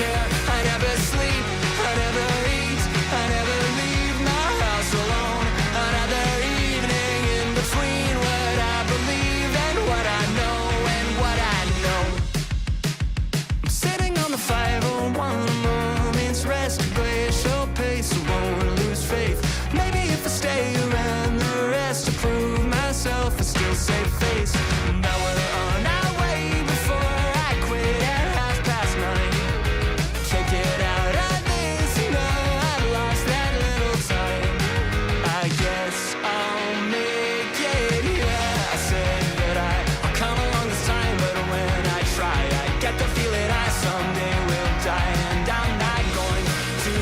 care, I never sleep, I never eat, I never leave my house alone. Another evening in between what I believe and what I know and what I know. I'm sitting on the 501, a moment's rest, glacial pace, I won't lose faith. Maybe if I stay around the rest to prove myself, I still save face. Now we're on our way before I quit at 9:30. Can't get out of this, no, I've lost that little time. I guess I'll make it, yeah. I said that I'll come along this time, but when I try, I get the feeling I someday will die. And I'm not going to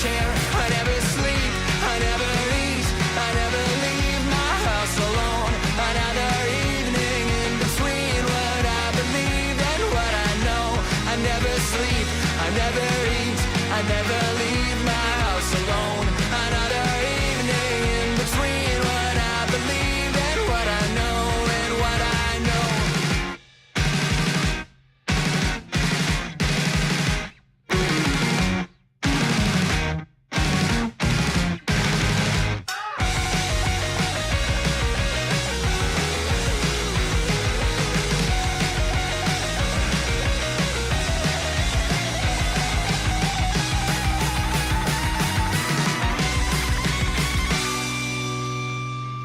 care. I never sleep, I never eat, I never leave my house alone. Another evening in between what I believe and what I know. I never sleep, I never eat, I never leave my house alone. Another evening in between what I believe and what I know and what I know.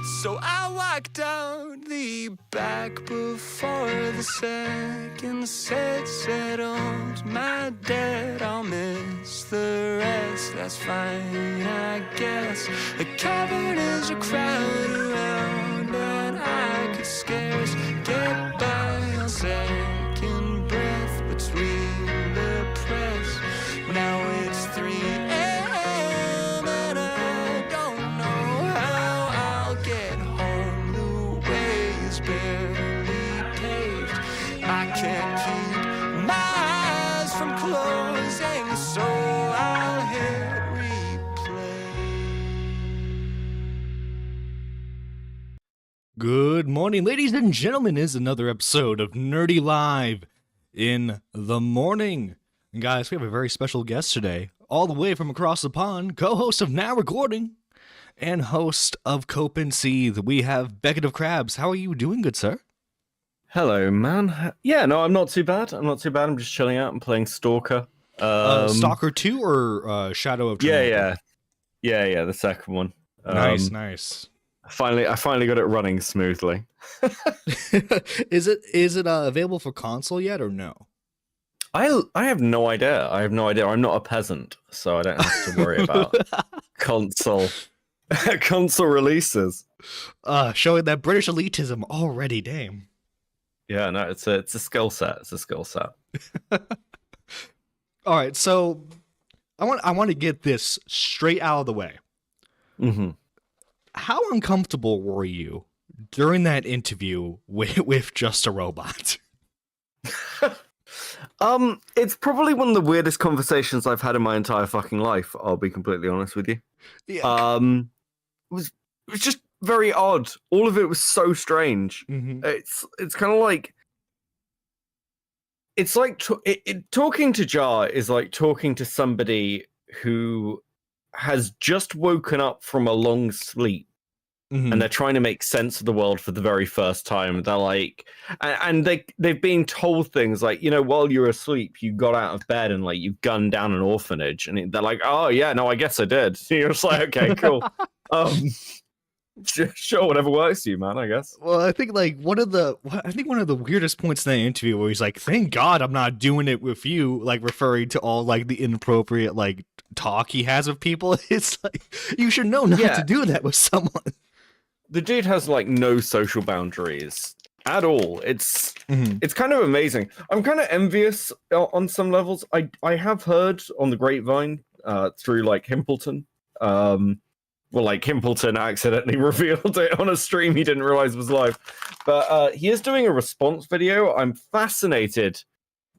So I walked down the back before the second set settled my debt. I'll miss the rest, that's fine, I guess. The cavern is a crowd around and I could scarce get by a second breath between the press. Now it's 3 a.m. and I don't know how I'll get home. The way is barely paved. I can't keep my eyes from closing, so I'll hit replay. Good morning, ladies and gentlemen. This is another episode of Nerdy Live in the morning. And guys, we have a very special guest today, all the way from across the pond, co-host of Now Recording and host of Cope and Seethe. We have Beckett of Crabs. How are you doing, good sir? Hello, man. Yeah, no, I'm not too bad. I'm just chilling out and playing Stalker. Stalker 2 or Shadow of Chernobyl? Yeah, the second one. Nice. I finally got it running smoothly. Is it available for console yet or no? I have no idea. I'm not a peasant, so I don't have to worry about console releases. Showing that British elitism already, damn. Yeah, no, it's a skill set. All right, so I want to get this straight out of the way. Mm-hmm. How uncomfortable were you during that interview with Just a Robot? It's probably one of the weirdest conversations I've had in my entire fucking life. I'll be completely honest with you. Yeah. It was just very odd. All of it was so strange. Mm-hmm. It's kind of like talking to Jar is like talking to somebody who has just woken up from a long sleep. Mm-hmm. And they're trying to make sense of the world for the very first time. They're like, and they've been told things like, you know, while you're asleep, you got out of bed and like you gunned down an orphanage. And they're like, oh yeah, no, I guess I did. You're just like, okay, cool. Sure, whatever works for you, man, I guess. Well, I think like one of the weirdest points in that interview where he's like, thank God I'm not doing it with you, like referring to all like the inappropriate like talk he has with people. It's like, you should know not to do that with someone. The dude has like no social boundaries at all. It's kind of amazing. I'm kind of envious on some levels. I have heard on the grapevine through like Himpleton. Like Himpleton accidentally revealed it on a stream he didn't realize was live. But he is doing a response video. I'm fascinated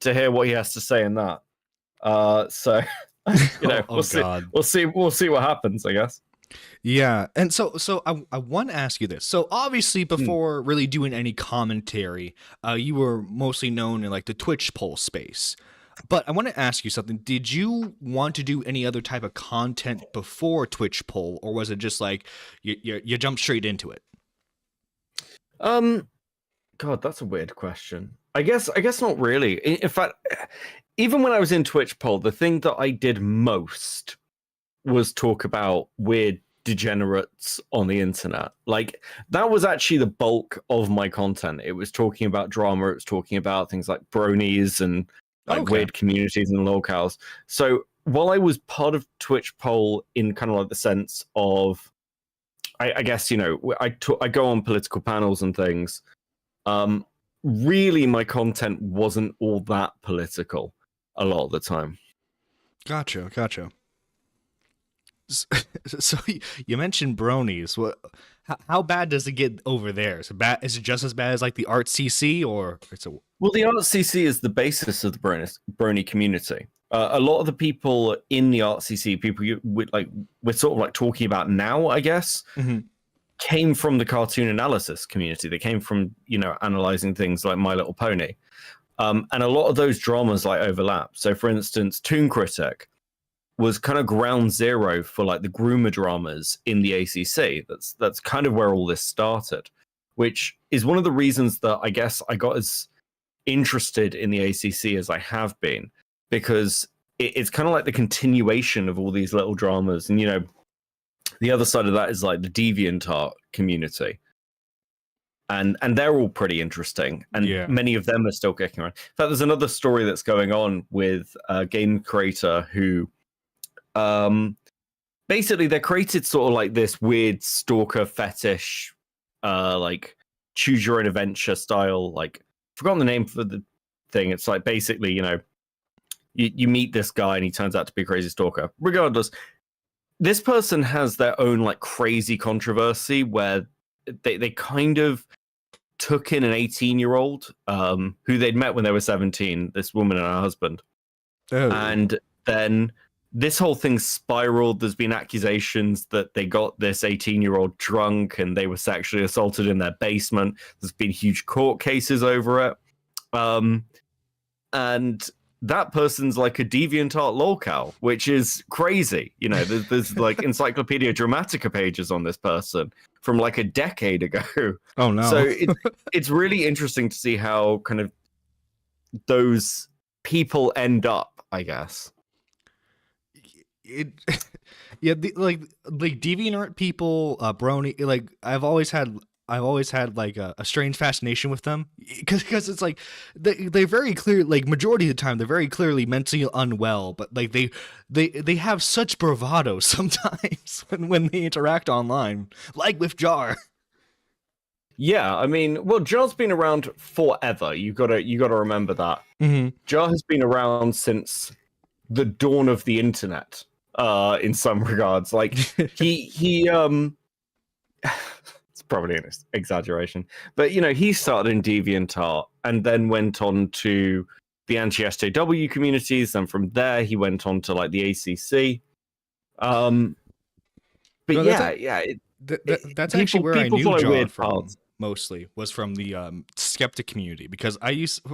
to hear what he has to say in that. So you know, we'll see what happens, I guess. Yeah, and so I want to ask you this. So obviously, before really doing any commentary, you were mostly known in like the Twitch poll space. But I want to ask you something. Did you want to do any other type of content before Twitch poll, or was it just like you jumped straight into it? God, that's a weird question. I guess not really. In fact, even when I was in Twitch poll, the thing that I did most was talk about weird degenerates on the internet. Like, that was actually the bulk of my content. It was talking about drama, it was talking about things like bronies and like weird communities and locales. So while I was part of Twitch poll in kind of like the sense of, I guess, you know, I go on political panels and things, really my content wasn't all that political a lot of the time. Gotcha. So you mentioned bronies. What? How bad does it get over there? Is it bad? Is it just as bad as like the Art CC, or it's a? Well, the Art CC is the basis of the brony community. A lot of the people in the Art CC, people we're sort of like talking about now, I guess, came from the cartoon analysis community. They came from, you know, analyzing things like My Little Pony, and a lot of those dramas like overlap. So, for instance, Toon Critic was kind of ground zero for like the groomer dramas in the ACC. That's kind of where all this started, which is one of the reasons that I guess I got as interested in the ACC as I have been, because it's kind of like the continuation of all these little dramas. And, you know, the other side of that is like the DeviantArt community. And they're all pretty interesting, and many of them are still kicking around. In fact, there's another story that's going on with a game creator who basically they created sort of like this weird stalker fetish, like choose your own adventure style, like forgotten the name for the thing. It's like basically, you know, you meet this guy and he turns out to be a crazy stalker. Regardless, this person has their own like crazy controversy where they kind of took in an 18-year-old who they'd met when they were 17, this woman and her husband. And then this whole thing spiraled. There's been accusations that they got this 18-year-old drunk and they were sexually assaulted in their basement. There's been huge court cases over it. And that person's like a DeviantArt lolcow, which is crazy. You know, there's like Encyclopedia Dramatica pages on this person from like a decade ago. Oh, no. So it's really interesting to see how kind of those people end up, I guess. Like DeviantArt people, brony, like I've always had like a strange fascination with them, because it's like they're very clear, like majority of the time they're very clearly mentally unwell, but like they have such bravado sometimes when they interact online, like with Jar. Yeah, I mean, well, Jar's been around forever. You gotta remember that. Jar has been around since the dawn of the internet. In some regards, like he it's probably an exaggeration, but you know, he started in DeviantArt and then went on to the anti-SJW communities, and from there he went on to like the ACC. But that's actually where I knew Jar from. Mostly was from the skeptic community, because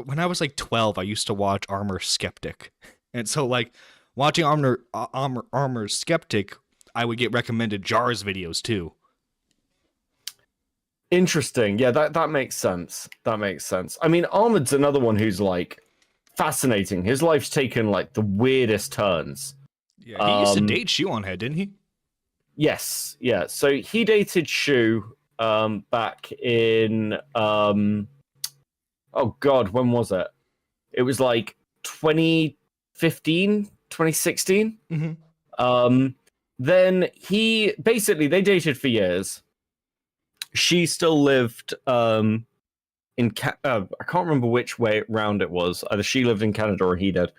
when I was like 12, I used to watch Armor Skeptic, and so like watching Armor Skeptic, I would get recommended Jar's videos too. Interesting. Yeah, that makes sense. That makes sense. I mean, Armored's another one who's like fascinating. His life's taken like the weirdest turns. Yeah, he used to date Shoe on Head, didn't he? Yes. Yeah. So he dated Shoe back in oh god, when was it? It was like 2015. 2016. Then they dated for years. She still lived in I can't remember which way round it was. Either she lived in Canada or he did.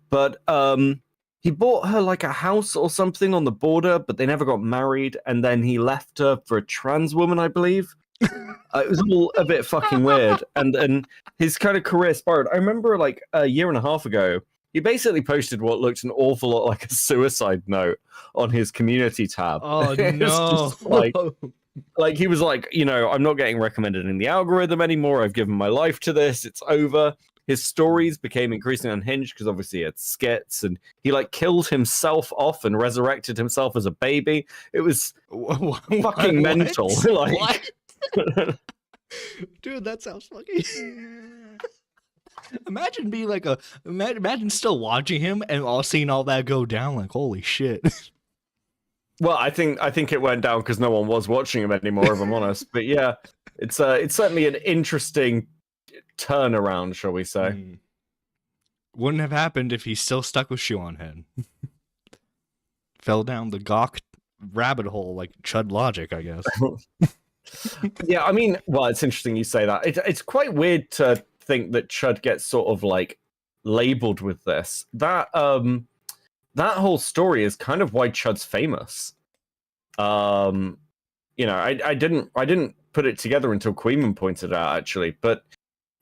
But he bought her like a house or something on the border, but they never got married. And then he left her for a trans woman, I believe. It was all a bit fucking weird. And his kind of career spiraled. I remember like a year and a half ago, he basically posted what looked an awful lot like a suicide note on his community tab. Oh, no. Like he was like, you know, I'm not getting recommended in the algorithm anymore. I've given my life to this. It's over. his stories became increasingly unhinged because obviously he had skits, and he like killed himself off and resurrected himself as a baby. It was fucking mental. Like, What? Dude, that sounds fucking. Imagine being like imagine still watching him and all seeing all that go down. Like, holy shit. well, I think it went down because no one was watching him anymore, if I'm honest. But yeah, it's certainly an interesting turnaround, shall we say? Wouldn't have happened if he's still stuck with shoe on head. Fell down the gawk rabbit hole like Chud Logic, I guess. Yeah, I mean, well, it's interesting you say that. It's quite weird to think that Chud gets sort of like labeled with this. That whole story is kind of why Chud's famous. You know, I didn't put it together until Queeman pointed it out, actually, but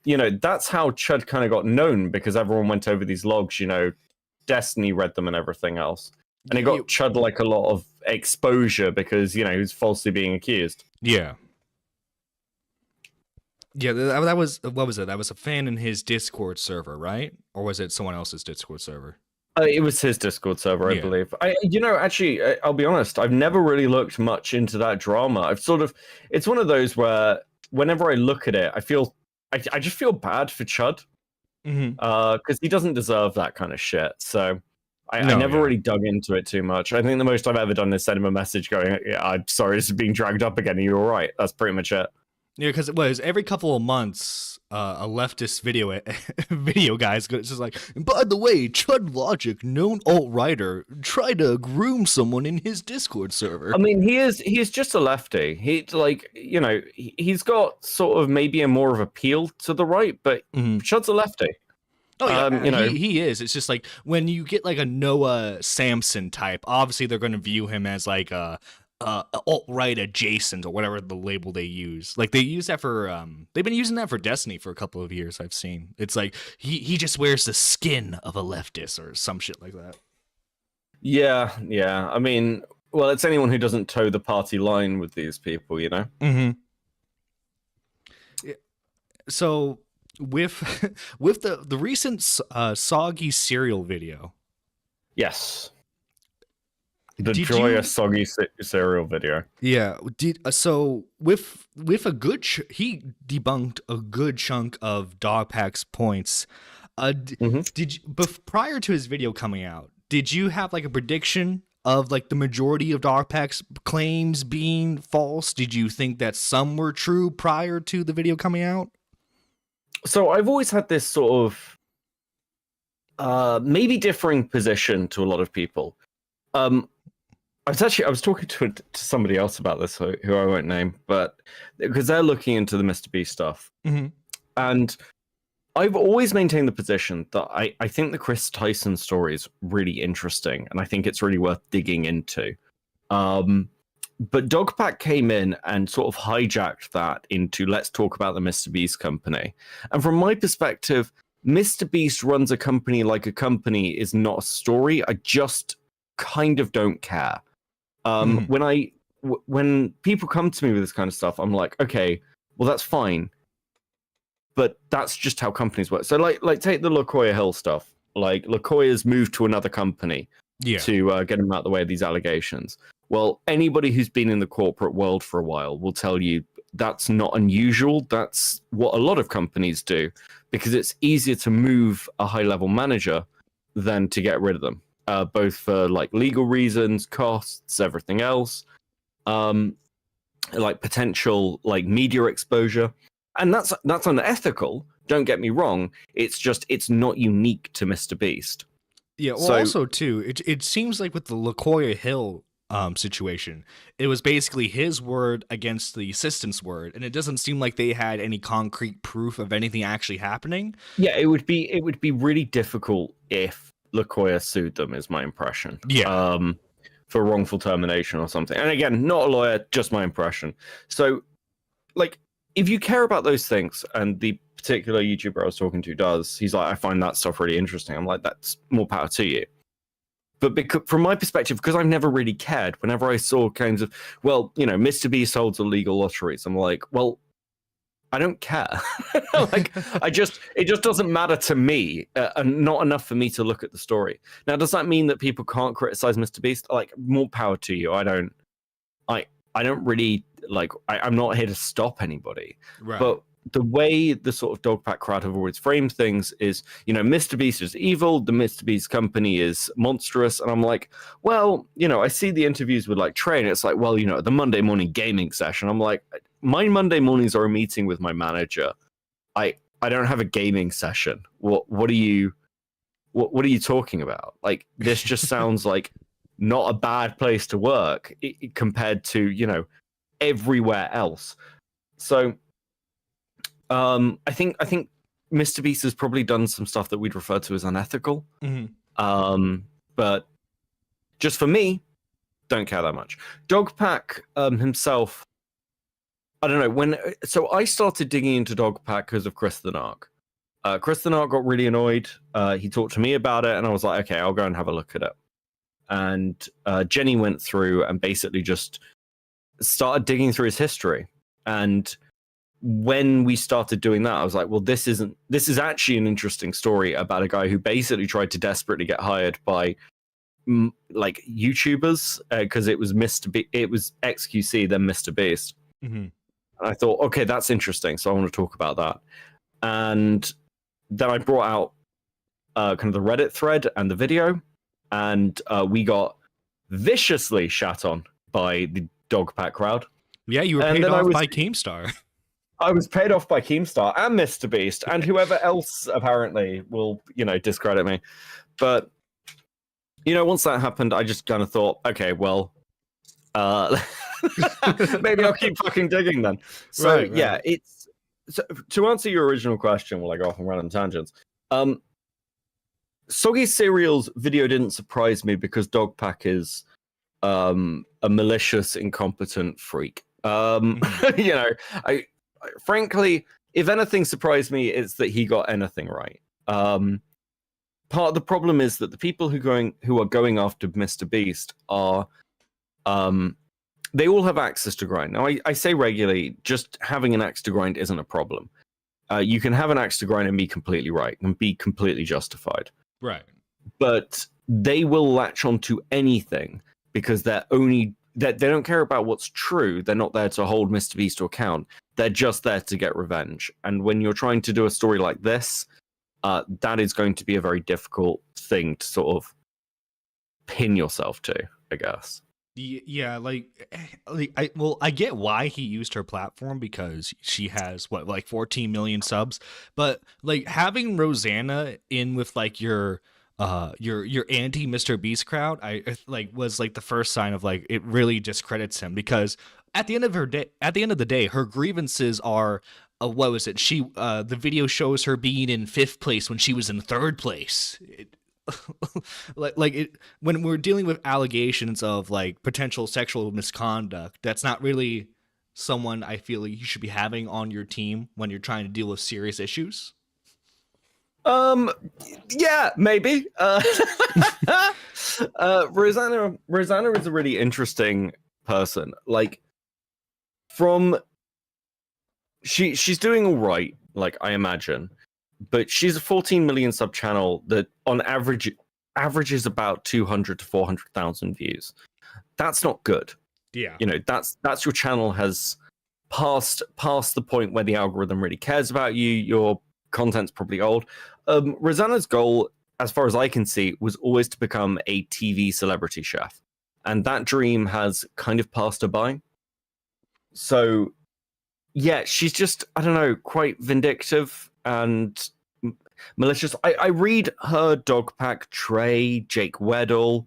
you know, that's how Chud kind of got known, because everyone went over these logs, you know, Destiny read them and everything else. And it got Chud like a lot of exposure because, you know, he was falsely being accused. Yeah. Yeah, that was, what was it? That was a fan in his Discord server, right? Or was it someone else's Discord server? It was his Discord server, I believe. You know, actually, I'll be honest, I've never really looked much into that drama. I've sort of, it's one of those where whenever I look at it, I just feel bad for Chud. Because he doesn't deserve that kind of shit. So I never really dug into it too much. I think the most I've ever done is send him a message going, yeah, I'm sorry, this is being dragged up again. Are you all right? That's pretty much it. Yeah, because it was every couple of months, a leftist video guy's just like, and by the way, Chud Logic, known alt-writer, tried to groom someone in his Discord server. I mean, he is just a lefty. He's like, you know, he's got sort of maybe a more of appeal to the right, but Chud's a lefty. Oh yeah, you know, he is. It's just like when you get like a Noah Samson type, obviously they're going to view him as like a alt-right adjacent or whatever the label they use. Like they use that for they've been using that for Destiny for a couple of years, I've seen. It's like he just wears the skin of a leftist or some shit like that. Yeah. I mean, well, it's anyone who doesn't toe the party line with these people, you know? Yeah. So with the recent soggy cereal video. Yes. The joyous soggy cereal video. Yeah. So with a good he debunked a good chunk of Dogpack's points. Did you, prior to his video coming out, did you have like a prediction of like the majority of Dogpack's claims being false? Did you think that some were true prior to the video coming out? So I've always had this sort of maybe differing position to a lot of people. I was talking to somebody else about this who I won't name, but because they're looking into the Mr. Beast stuff, and I've always maintained the position that I think the Chris Tyson story is really interesting, and I think it's really worth digging into. But Dogpack came in and sort of hijacked that into let's talk about the Mr. Beast company. And from my perspective, Mr. Beast runs a company like a company is not a story. I just kind of don't care. When people come to me with this kind of stuff, I'm like, okay, well, that's fine. But that's just how companies work. So like take the LaCoya Hill stuff. Like LaCoya's moved to another company to get him out of the way of these allegations. Well, anybody who's been in the corporate world for a while will tell you that's not unusual. That's what a lot of companies do, because it's easier to move a high-level manager than to get rid of them, both for like legal reasons, costs, everything else, like potential like media exposure. And that's unethical. Don't get me wrong. It's just it's not unique to Mr. Beast. Yeah. Well, also too, it seems like with the LaCoya Hill situation, it was basically his word against the assistant's word, and it doesn't seem like they had any concrete proof of anything actually happening. Yeah, it would be really difficult if LaCoya sued them, is my impression. Yeah. For wrongful termination or something. And again, not a lawyer, just my impression. So, like, if you care about those things, and the particular YouTuber I was talking to does, he's like, I find that stuff really interesting. I'm like, that's more power to you. But from my perspective, because I've never really cared, whenever I saw kinds of, well, you know, Mr. Beast holds illegal lotteries, I'm like, well, I don't care. Like, it just doesn't matter to me, and not enough for me to look at the story. Now, does that mean that people can't criticize Mr. Beast? Like, more power to you. I don't really like. I'm not here to stop anybody. Right. But the way the sort of Dogpack crowd have always framed things is, Mr. Beast is evil. The Mr. Beast company is monstrous. And I'm like, well, I see the interviews with like Trey, and it's like, well, the Monday morning gaming session. I'm like, my Monday mornings are a meeting with my manager. I don't have a gaming session. What are you talking about? Like, this just sounds like not a bad place to work compared to, everywhere else. So I think Mr. Beast has probably done some stuff that we'd refer to as unethical. But just for me, don't care that much. Dogpack himself, I don't know so I started digging into Dogpack because of Chris the Narc. Chris the Narc got really annoyed. He talked to me about it, and I was like, okay, I'll go and have a look at it. And Jenny went through and basically just started digging through his history. And when we started doing that, I was like, well, this is actually an interesting story about a guy who basically tried to desperately get hired by like YouTubers because it was XQC, then Mr. Beast. And I thought, okay, that's interesting. So I want to talk about that. And then I brought out kind of the Reddit thread and the video, and we got viciously shat on by the Dogpack crowd. Yeah, you were paid off by Keemstar. I was paid off by Keemstar and Mr. Beast and whoever else apparently will, discredit me. But, once that happened, I just kind of thought, okay, well, maybe I'll keep fucking digging then. So, right. Yeah, to answer your original question while I go off on random tangents, Soggy Cereal's video didn't surprise me because Dogpack is a malicious, incompetent freak. Frankly, if anything surprised me, it's that he got anything right. Part of the problem is that the people who are going after Mr. Beast are, they all have axes to grind. Now, I say regularly, just having an axe to grind isn't a problem. You can have an axe to grind and be completely right and be completely justified. Right. But they will latch onto anything because they don't care about what's true. They're not there to hold Mr. Beast to account. They're just there to get revenge. And when you're trying to do a story like this, that is going to be a very difficult thing to sort of pin yourself to, I guess. Yeah, I get why he used her platform because she has 14 million subs, but like having Rosanna in with like your anti Mr. Beast crowd, I was like the first sign of like it really discredits him because at the end of the day, her grievances are what was it? The video shows her being in 5th place when she was in 3rd place. When we're dealing with allegations of like potential sexual misconduct, that's not really someone I feel like you should be having on your team when you're trying to deal with serious issues. Yeah, maybe. Rosanna is a really interesting person. Like, she's doing all right, like I imagine, but she's a 14 million sub channel that on average averages about 200 to 400,000 views. That's not good. Yeah. That's your channel has passed the point where the algorithm really cares about you. Your content's probably old. Rosanna's goal, as far as I can see, was always to become a TV celebrity chef. And that dream has kind of passed her by. So, yeah, she's just, I don't know, quite vindictive and malicious. I read her Dogpack, Trey, Jake Weddle.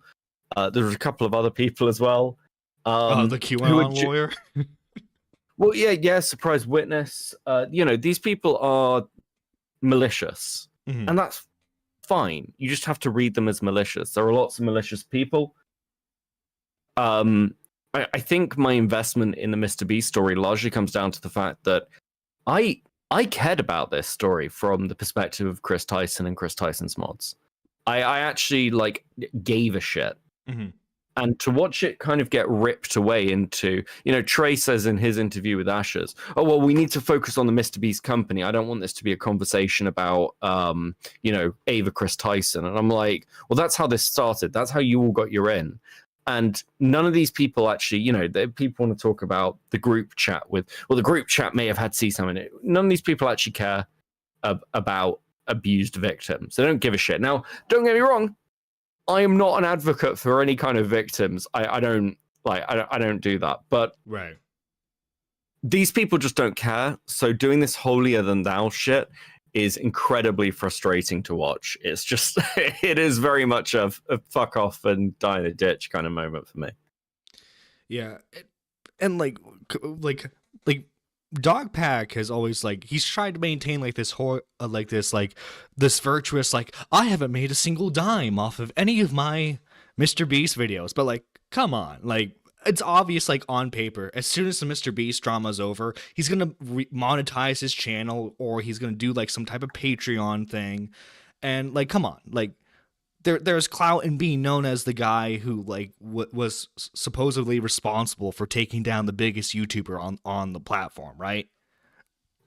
There's a couple of other people as well. The QAnon lawyer? Well, yeah, surprise witness. These people are malicious. Mm-hmm. And that's fine. You just have to read them as malicious. There are lots of malicious people. I think my investment in the Mr. Beast story largely comes down to the fact that I cared about this story from the perspective of Chris Tyson and Chris Tyson's mods. I actually gave a shit. Mm-hmm. And to watch it kind of get ripped away into, Trey says in his interview with Ashes, oh, well, we need to focus on the Mr. Beast company. I don't want this to be a conversation about, Ava Chris Tyson. And I'm like, well, that's how this started. That's how you all got your in. And none of these people actually, people want to talk about the group chat the group chat may have had CSAM in it. None of these people actually care about abused victims. They don't give a shit. Now, don't get me wrong. I am not an advocate for any kind of victims. I don't do that. But right, these people just don't care. So doing this holier than thou shit is incredibly frustrating to watch. It's just, it is very much a fuck off and die in a ditch kind of moment for me. Yeah, and like Dogpack has always he's tried to maintain this this virtuous I haven't made a single dime off of any of my Mr. Beast videos, but come on, it's obvious on paper as soon as the Mr. Beast drama is over, he's gonna monetize his channel or he's gonna do some type of Patreon thing, and come on, there's clout in being known as the guy who was supposedly responsible for taking down the biggest YouTuber on the platform, right?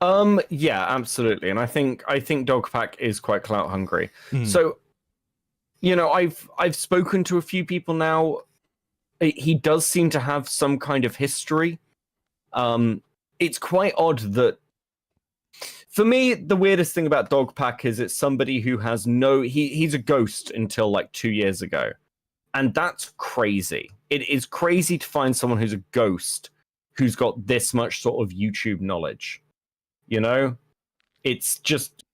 Yeah, absolutely. And I think Dogpack is quite clout hungry. So, I've spoken to a few people now. He does seem to have some kind of history. It's quite odd that, for me, the weirdest thing about Dogpack is it's somebody who has he's a ghost until 2 years ago. And that's crazy. It is crazy to find someone who's a ghost who's got this much sort of YouTube knowledge. It's just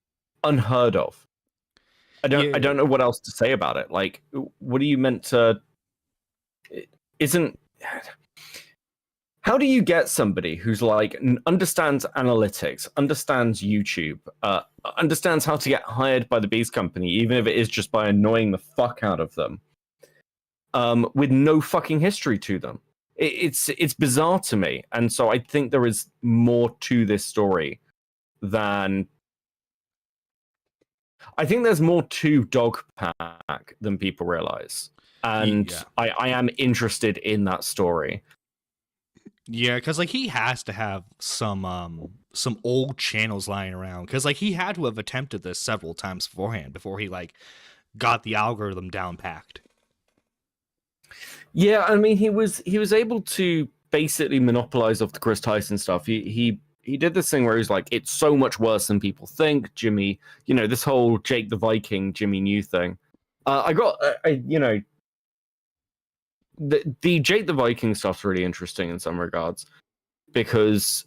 unheard of. I don't know what else to say about it. What are you meant to... How do you get somebody who's understands analytics, understands YouTube, understands how to get hired by the Beast Company, even if it is just by annoying the fuck out of them, with no fucking history to them? It's bizarre to me, and so I think there is more to this story than... I think there's more to Dogpack than people realize, and yeah. I am interested in that story. Yeah, because he has to have some old channels lying around, because he had to have attempted this several times beforehand before he got the algorithm down packed. Yeah, I mean he was able to basically monopolize off the Chris Tyson stuff. He did this thing where he's it's so much worse than people think. Jimmy, this whole Jake the Viking, Jimmy New thing. The Jake the Viking stuff's really interesting in some regards, because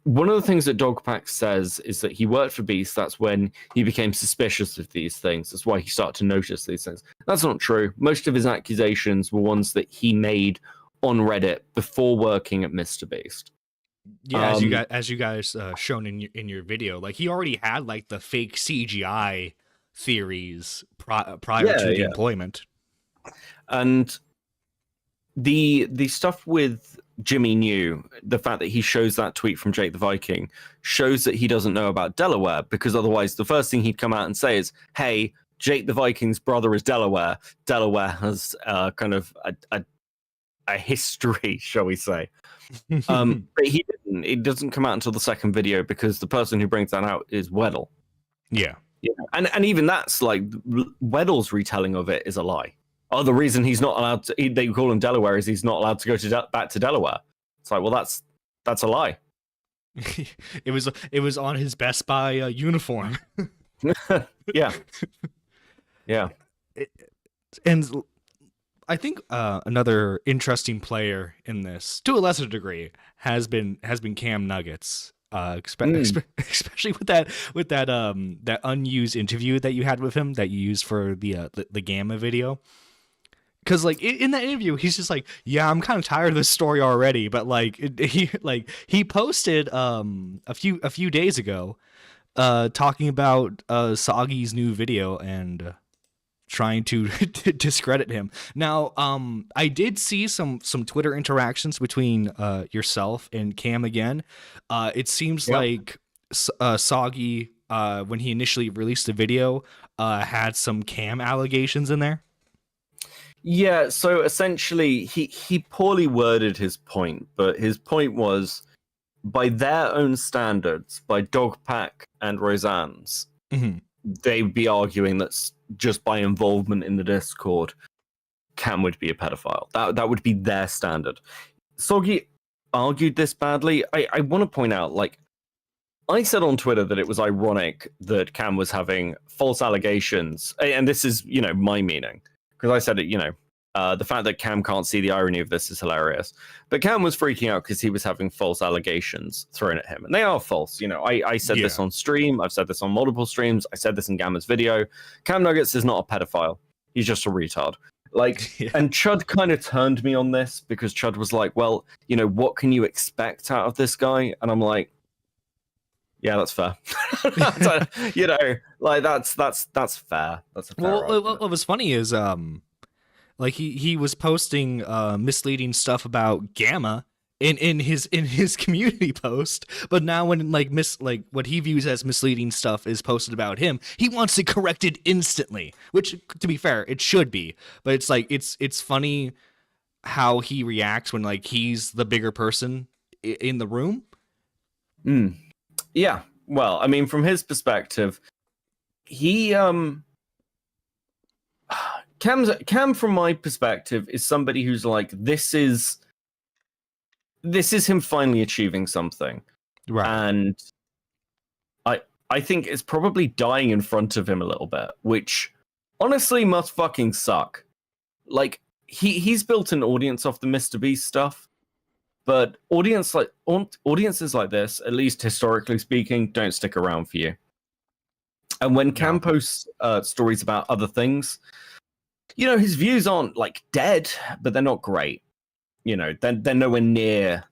one of the things that Dogpack says is that he worked for Beast. That's when he became suspicious of these things. That's why he started to notice these things. That's not true. Most of his accusations were ones that he made on Reddit before working at Mr. Beast. Yeah, as you guys shown in your video, he already had the fake CGI theories prior to the employment. And the stuff with Jimmy New, the fact that he shows that tweet from Jake the Viking, shows that he doesn't know about Delaware, because otherwise the first thing he'd come out and say is, hey, Jake the Viking's brother is Delaware. Delaware has kind of a history, shall we say. But he didn't. It doesn't come out until the second video, because the person who brings that out is Weddle. Yeah. And even that's Weddle's retelling of it is a lie. Oh, the reason he's not allowed to, they call him Delaware, is he's not allowed to go back to Delaware. It's well, that's a lie. It was on his Best Buy uniform. Yeah. And I think another interesting player in this, to a lesser degree, has been Cam Nuggets. Especially with that unused interview that you had with him that you used for the Gamma video. Because in that interview, he's just yeah, I'm kind of tired of this story already. But he posted a few days ago, talking about Soggy's new video and trying to discredit him. Now, I did see some Twitter interactions between yourself and Cam again. It seems like Soggy, when he initially released the video, had some Cam allegations in there. Yeah, so essentially he poorly worded his point, but his point was, by their own standards, by Dogpack and Roseanne's, they'd be arguing that just by involvement in the Discord, Cam would be a pedophile. That would be their standard. Soggy argued this badly. I want to point out, like, I said on Twitter that it was ironic that Cam was having false allegations, and this is, my meaning, because I said it, the fact that Cam can't see the irony of this is hilarious. But Cam was freaking out because he was having false allegations thrown at him, and they are false. I said this on stream. I've said this on multiple streams. I said this in Gamma's video. Cam Nuggets is not a pedophile. He's just a retard. And Chud kind of turned me on this because Chud was like, well, what can you expect out of this guy? And I'm like, yeah, that's fair. That's fair. That's fair. Well, what was funny is, he was posting misleading stuff about Gamma in his community post, but now when what he views as misleading stuff is posted about him, he wants it corrected instantly. Which, to be fair, it should be. But it's funny how he reacts when he's the bigger person in the room. Yeah, well, I mean, from his perspective, he Cam, from my perspective, is somebody who's like, this is him finally achieving something, right? And I think it's probably dying in front of him a little bit, which honestly must fucking suck. Like, he's built an audience off the Mr. Beast stuff. But audiences like this, at least historically speaking, don't stick around for you. And when Cam posts stories about other things, his views aren't dead, but they're not great. They're nowhere near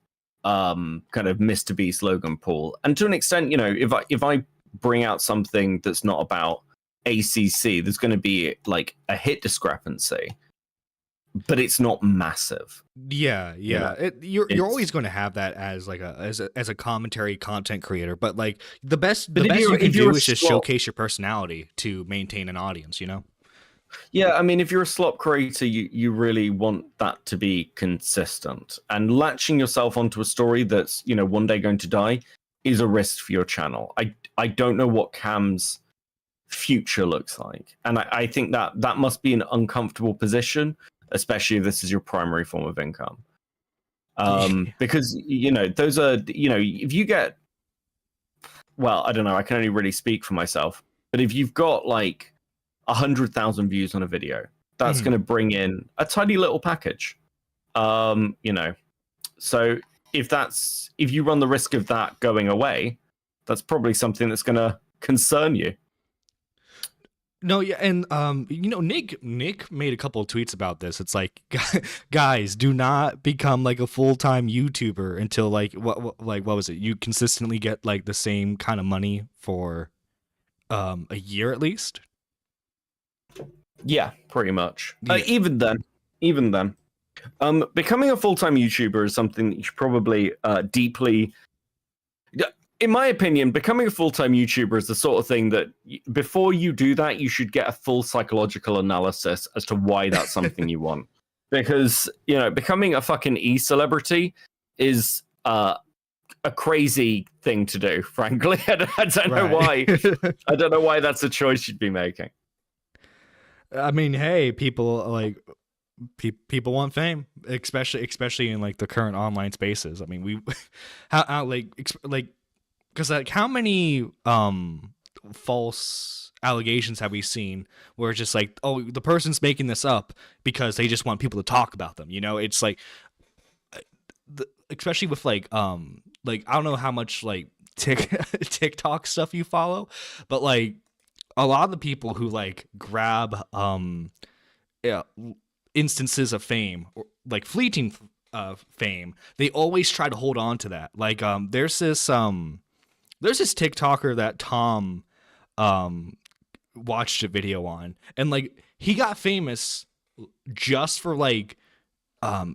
kind of Mr. Beast Logan Paul. And to an extent, if I bring out something that's not about ACC, there's going to be a hit discrepancy. But it's not massive. Yeah. You're always going to have that as as a commentary content creator. But the best you can do is just showcase your personality to maintain an audience. Yeah, I mean, if you're a slop creator, you really want that to be consistent. And latching yourself onto a story that's one day going to die is a risk for your channel. I don't know what Cam's future looks like, and I think that must be an uncomfortable position. Especially if this is your primary form of income. Because, those are, if you get, well, I don't know, I can only really speak for myself, but if you've got 100,000 views on a video, that's going to bring in a tiny little package. So if you run the risk of that going away, that's probably something that's going to concern you. No, yeah, and Nick made a couple of tweets about this. It's like, guys, do not become a full-time YouTuber until what was it? You consistently get the same kind of money for a year at least. Yeah, pretty much. Yeah. Even then, becoming a full-time YouTuber is something that you should probably deeply. In my opinion, becoming a full-time YouTuber is the sort of thing that before you do that, you should get a full psychological analysis as to why that's something you want. Because, becoming a fucking e-celebrity is a crazy thing to do, frankly. I don't know why. I don't know why that's a choice you'd be making. I mean, hey, people people want fame, especially in the current online spaces. I mean, because how many false allegations have we seen where it's just oh, the person's making this up because they just want people to talk about them? It's especially with I don't know how much TikTok stuff you follow, but a lot of the people who grab instances of fame or fleeting fame, they always try to hold on to that. There's this TikToker that Tom watched a video on, and he got famous just for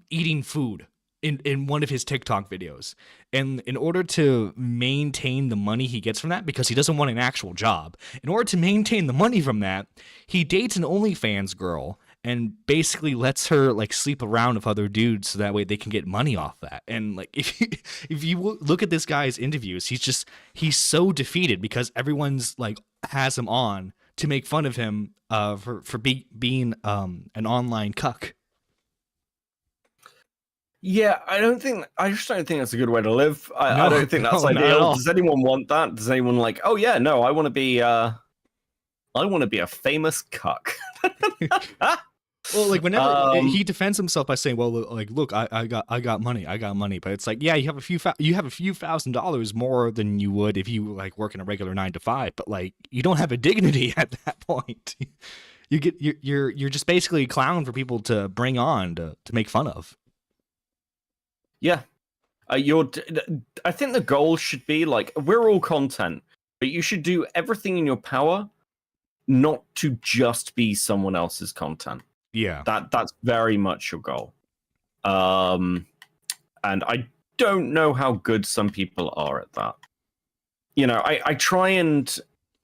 eating food in one of his TikTok videos. And in order to maintain the money he gets from that, because he doesn't want an actual job, in order to maintain the money from that, he dates an OnlyFans girl and basically lets her like sleep around with other dudes so that way they can get money off that. And like if you look at this guy's interviews, he's so defeated because everyone's like has him on to make fun of him for being an online cuck. Yeah, I just don't think that's a good way to live. I No, don't think that's no, not at ideal. all. Does anyone want that? Does anyone like, oh yeah, no, I want to be a famous cuck. Well, like whenever he defends himself by saying, "Well, like, look, I got money," but it's like, yeah, you have a few $1,000s more than you would if you like work in a regular 9 to 5, but like you don't have a dignity at that point. You're just basically a clown for people to bring on to make fun of. Yeah, I think the goal should be like, we're all content, but you should do everything in your power not to just be someone else's content. Yeah, That's very much your goal. And I don't know how good some people are at that. You know, I try and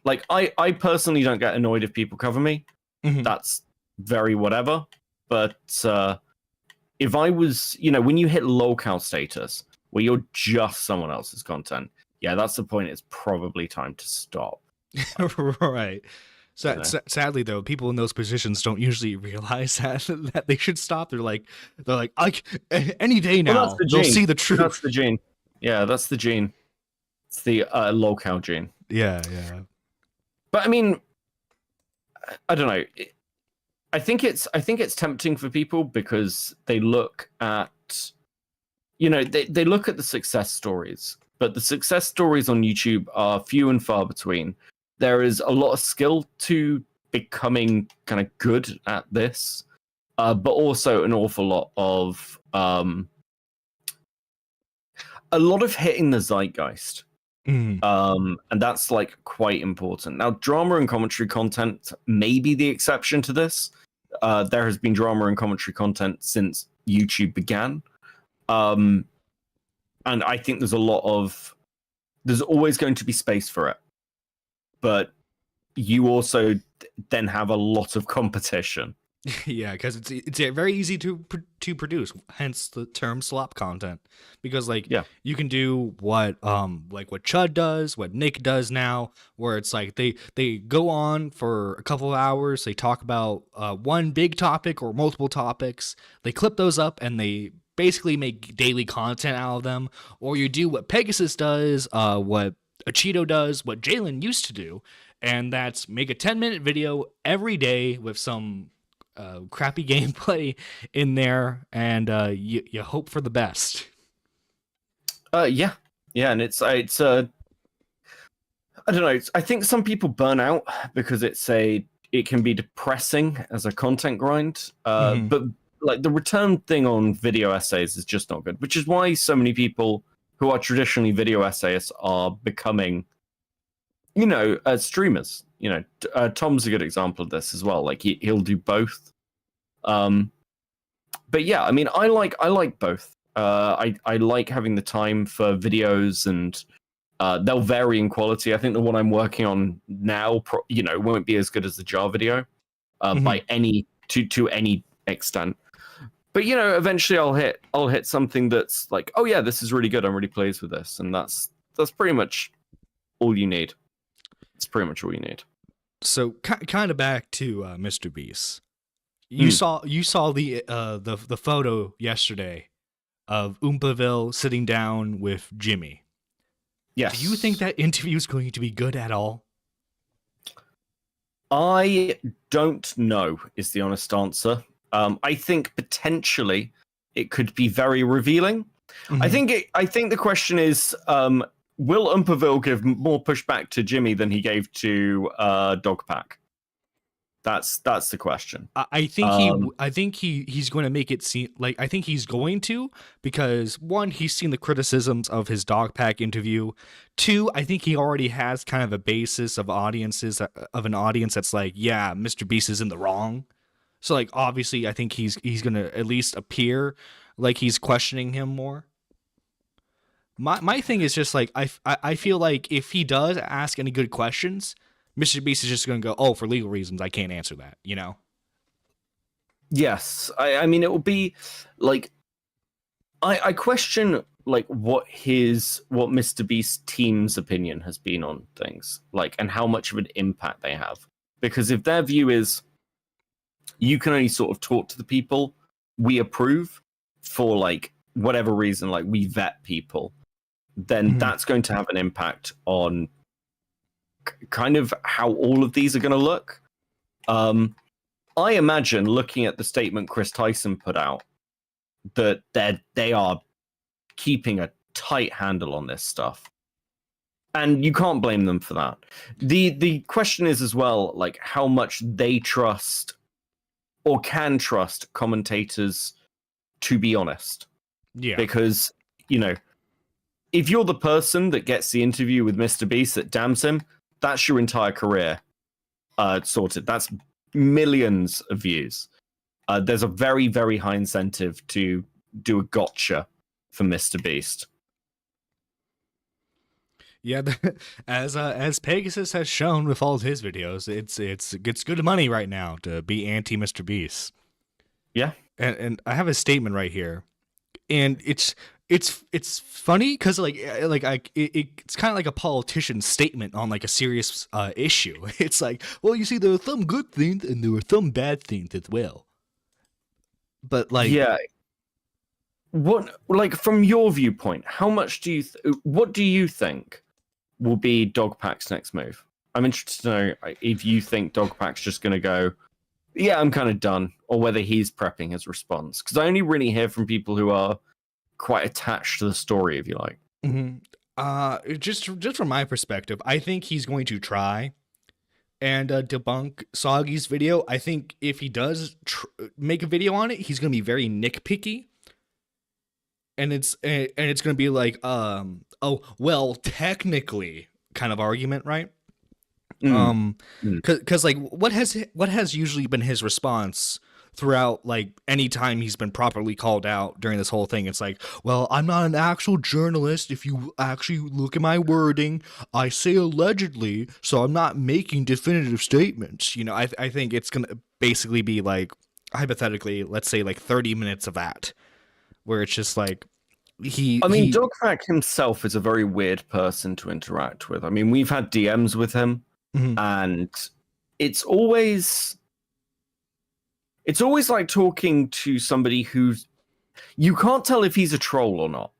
like I personally don't get annoyed if people cover me. Mhm. That's very whatever. But if I was, you know, when you hit locale status where you're just someone else's content, yeah, that's the point. It's probably time to stop. right. So You know? sadly, though, people in those positions don't usually realize that they should stop. They're like, any day now, Well, that's the they'll gene. see the truth. That's the gene. Yeah, that's the gene. It's the locale gene. Yeah. But I mean, I don't know. I think it's tempting for people because they look at, you know, they look at the success stories, but the success stories on YouTube are few and far between. There is a lot of skill to becoming kind of good at this, but also an awful lot of hitting the zeitgeist. Mhm. And that's like quite important. Now, drama and commentary content may be the exception to this. There has been drama and commentary content since YouTube began. And I think there's always going to be space for it. But you also then have a lot of competition. Yeah, because it's very easy to produce. Hence the term slop content. Because like you can do what Chud does, what Nick does now, where it's like they go on for a couple of hours, they talk about one big topic or multiple topics, they clip those up and they basically make daily content out of them. Or you do what Pegasus does, what Cheeto does, what Jalen used to do, and that's make a 10-minute video every day with some crappy gameplay in there, and you hope for the best. Yeah, and it's I don't know. I think some people burn out because it can be depressing as a content grind. But like the return thing on video essays is just not good, which is why so many people who are traditionally video essayists are becoming, you know, streamers. You know, Tom's a good example of this as well. Like he'll do both. But yeah, I mean, I like both. I like having the time for videos, and they'll vary in quality. I think the one I'm working on now, you know, won't be as good as the jar video by any to any extent. But you know, eventually I'll hit something that's like, oh yeah, this is really good. I'm really pleased with this, and that's pretty much all you need. It's pretty much all you need. So kind of back to Mr. Beast. You saw the photo yesterday of Oompaville sitting down with Jimmy. Yes. Do you think that interview is going to be good at all? I don't know is the honest answer. I think potentially it could be very revealing. I think the question is, will Oompaville give more pushback to Jimmy than he gave to Dogpack? That's the question. I think he's going to make it seem like, I think he's going to, because one, he's seen the criticisms of his Dogpack interview. Two, I think he already has kind of a basis of an audience that's like, yeah, Mr. Beast is in the wrong. So like obviously I think he's going to at least appear like he's questioning him more. My thing is just like I feel like if he does ask any good questions, Mr. Beast is just going to go, oh, for legal reasons, I can't answer that, you know? Yes, I mean it will be like I question like what Mr. Beast's team's opinion has been on things, like, and how much of an impact they have. Because if their view is you can only sort of talk to the people we approve for like whatever reason, like we vet people, then that's going to have an impact on kind of how all of these are going to look. I imagine, looking at the statement Chris Tyson put out, that they are keeping a tight handle on this stuff, and you can't blame them for that. The question is as well, like, how much they trust or can trust commentators to be honest. Yeah, because if you're the person that gets the interview with Mr. Beast that damns him, that's your entire career sorted. That's millions of views. There's a very, very high incentive to do a gotcha for Mr. Beast. yeah. As Pegasus has shown with all of his videos, it's good money right now to be anti Mr. Beast. Yeah, and I have a statement right here, and it's funny because it's kind of like a politician's statement on like a serious issue. It's like, well, you see, there are some good things and there are some bad things as well. But like, yeah. What, like, from your viewpoint, how much do you what do you think will be Dogpack's next move? I'm interested to know if you think Dogpack's just going to go, yeah, I'm kind of done, or whether he's prepping his response. Because I only really hear from people who are quite attached to the story, if you like. Just from my perspective, I think he's going to try and debunk Soggy's video. I think if he does make a video on it, he's going to be very nitpicky, and it's going to be like, oh well, technically kind of argument, right? Because like what has usually been his response throughout, like, any time he's been properly called out during this whole thing? It's like, well, I'm not an actual journalist. If you actually look at my wording, I say allegedly, so I'm not making definitive statements. I think it's gonna basically be like, hypothetically, let's say like 30 minutes of that, where it's just like Dogpack himself is a very weird person to interact with. I mean, we've had DMs with him, and it's always like talking to somebody who's, you can't tell if he's a troll or not,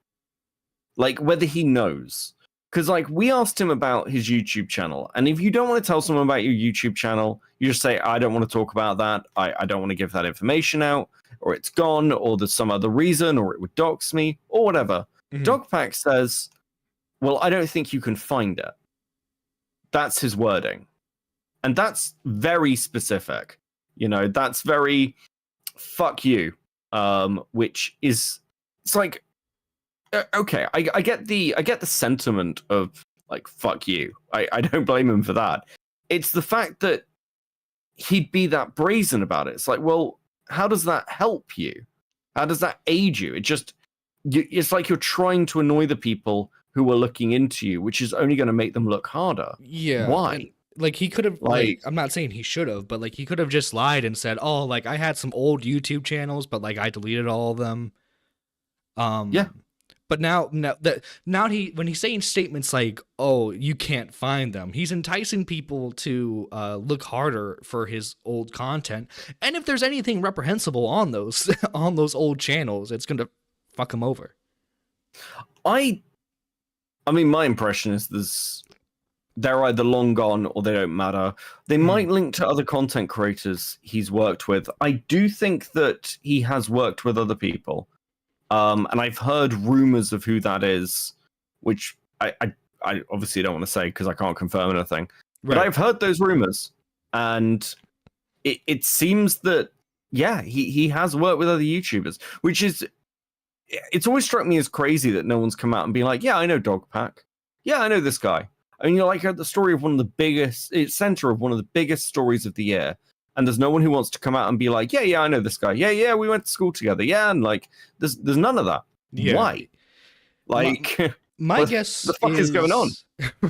like whether he knows. Because like we asked him about his YouTube channel, and if you don't want to tell someone about your YouTube channel, you just say, I don't want to talk about that. I don't want to give that information out, or it's gone, or there's some other reason, or it would dox me, or whatever. Dogpack says, well, I don't think you can find it. That's his wording. And that's very specific. That's very fuck you. Which is, it's like, okay, I get the sentiment of like fuck you. I don't blame him for that. It's the fact that he'd be that brazen about it. It's like, well, how does that help you? How does that aid you? It's like you're trying to annoy the people who are looking into you, which is only going to make them look harder. Yeah. Why? Like, he could have, like, I'm not saying he should have, but like he could have just lied and said, oh, like, I had some old YouTube channels, but like I deleted all of them. Yeah. But now when he's saying statements like, oh, you can't find them, he's enticing people to look harder for his old content. And if there's anything reprehensible on those on those old channels, it's gonna fuck him over. I mean, my impression is they're either long gone or they don't matter. They might link to other content creators he's worked with. I do think that he has worked with other people. And I've heard rumors of who that is, which I obviously don't want to say because I can't confirm anything. Right. But I've heard those rumors, and it seems that, yeah, he has worked with other YouTubers, which is, it's always struck me as crazy that no one's come out and been like, yeah, I know Dogpack. Yeah, I know this guy. I mean, you're like at the story of one of the biggest, it's center of one of the biggest stories of the year. And there's no one who wants to come out and be like, yeah, I know this guy. Yeah, we went to school together. Yeah, and like, there's none of that. Yeah. Why? Like, My What guess the fuck is going on?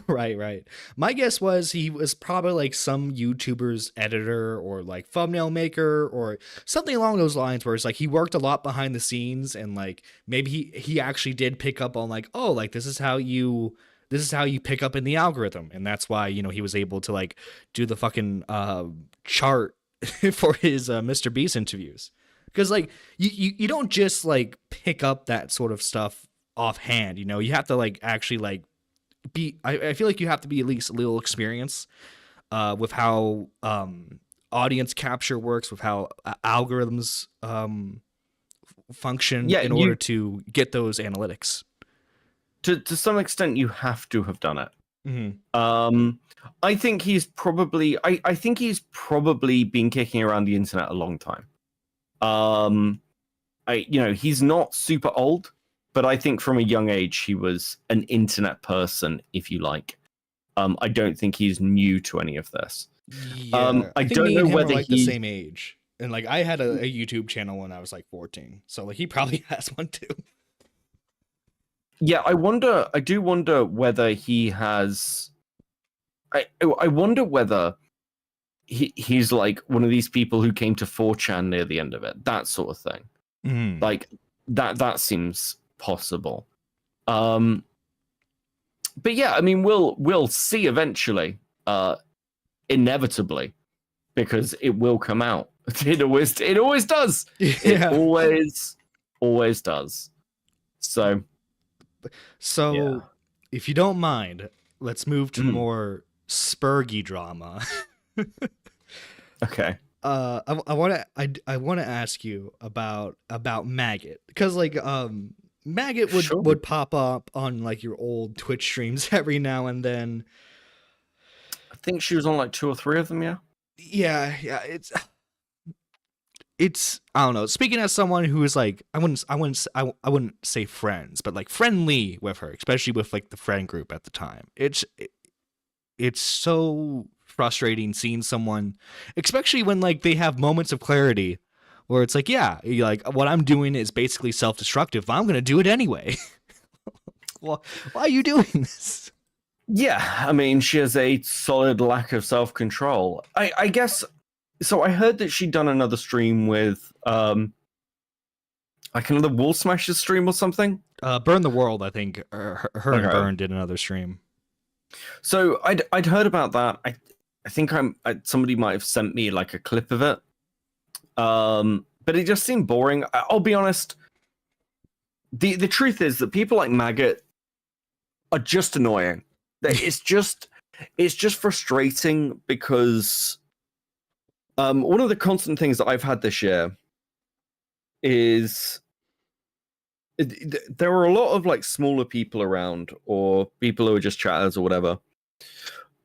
right. My guess was he was probably like some YouTuber's editor or like thumbnail maker or something along those lines, where it's like he worked a lot behind the scenes, and like maybe he actually did pick up on like, oh, like this is how you pick up in the algorithm, and that's why, you know, he was able to like do the fucking chart for his Mr. Beast interviews. Because like you don't just like pick up that sort of stuff offhand, you know. You have to like actually like be, I feel like you have to be at least a little experienced with how audience capture works, with how algorithms function in order to get those analytics. To some extent, you have to have done it. Mm-hmm. I think he's probably I think he's probably been kicking around the internet a long time. He's not super old, but I think from a young age he was an internet person, if you like. I don't think he's new to any of this. Yeah, I think don't me know and him whether are like the same age, and like I had a YouTube channel when I was like 14, so like he probably has one too. Yeah, I do wonder whether he has. I wonder whether he's like one of these people who came to 4chan near the end of it, that sort of thing. Mm. Like that seems possible. But yeah, I mean, we'll see eventually, inevitably, because it will come out. It always does. Yeah. It always does. So yeah. If you don't mind, let's move to more spurgy drama. Okay. I want to ask you about Maggot, because like Maggot would pop up on like your old Twitch streams every now and then. I think she was on like 2 or 3 of them. Yeah. Yeah. It's I don't know. Speaking as someone who is like, I wouldn't say friends, but like friendly with her, especially with like the friend group at the time. It's so frustrating seeing someone, especially when like they have moments of clarity where it's like, yeah, like what I'm doing is basically self-destructive, but I'm gonna do it anyway. Well, why are you doing this? Yeah, I mean, she has a solid lack of self-control. I guess. So I heard that she'd done another stream with like another Wall Smashers stream or something. Burn the World, I think. Her and Burn did another stream. So I'd heard about that. I think somebody might have sent me like a clip of it. But it just seemed boring. I'll be honest. The truth is that people like Maggot are just annoying. It's just frustrating because one of the constant things that I've had this year is there are a lot of like smaller people around, or people who are just chatters or whatever,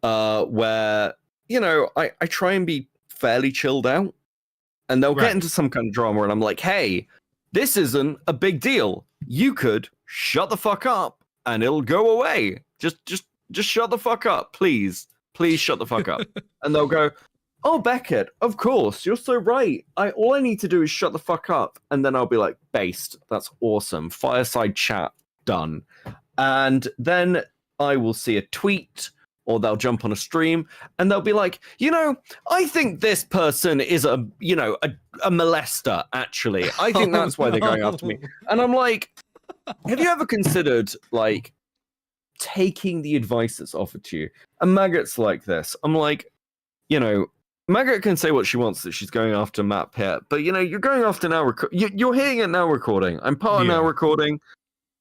where, you know, I try and be fairly chilled out, and they'll get into some kind of drama, and I'm like, hey, this isn't a big deal. You could shut the fuck up and it'll go away. Just shut the fuck up, please. Please shut the fuck up. And they'll go, oh, Beckett, of course, you're so right. All I need to do is shut the fuck up. And then I'll be like, based, that's awesome. Fireside chat, done. And then I will see a tweet, or they'll jump on a stream, and they'll be like, you know, I think this person is a molester, actually. I think that's why they're going after me. And I'm like, have you ever considered, like, taking the advice that's offered to you? And Maggot's like this. I'm like, you know, Maggot can say what she wants, that she's going after Matt Pitt, but you know, you're going after now. You're hearing it now recording. I'm part of now recording,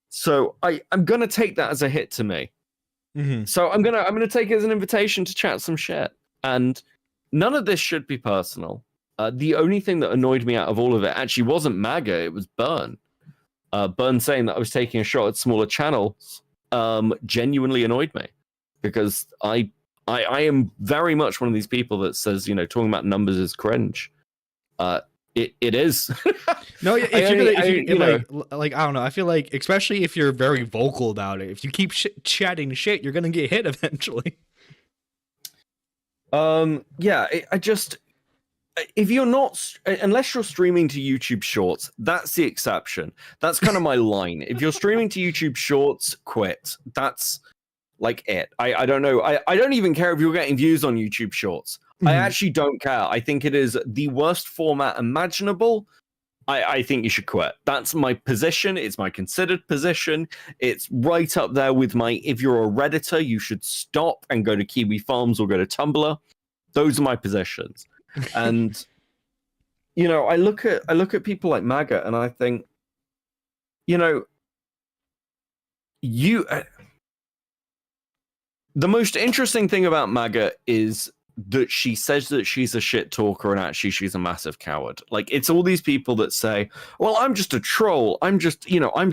so I'm gonna take that as a hit to me. Mm-hmm. So I'm gonna take it as an invitation to chat some shit. And none of this should be personal. The only thing that annoyed me out of all of it actually wasn't Maggot. It was Burn. Burn saying that I was taking a shot at smaller channels genuinely annoyed me, because I am very much one of these people that says, you know, talking about numbers is cringe. It is. No, if I don't know. I feel like, especially if you're very vocal about it, if you keep chatting shit, you're gonna get hit eventually. Yeah, I just if you're not, unless you're streaming to YouTube Shorts, that's the exception. That's kind of my line. If you're streaming to YouTube Shorts, quit. That's like it. I don't know. I don't even care if you're getting views on YouTube Shorts. I actually don't care. I think it is the worst format imaginable. I think you should quit. That's my position. It's my considered position. It's right up there with my, if you're a Redditor, you should stop and go to Kiwi Farms or go to Tumblr. Those are my positions. And you know, I look at people like MAGA and I think, you know, the most interesting thing about MAGA is that she says that she's a shit talker and actually she's a massive coward. Like, it's all these people that say, well, I'm just a troll. I'm just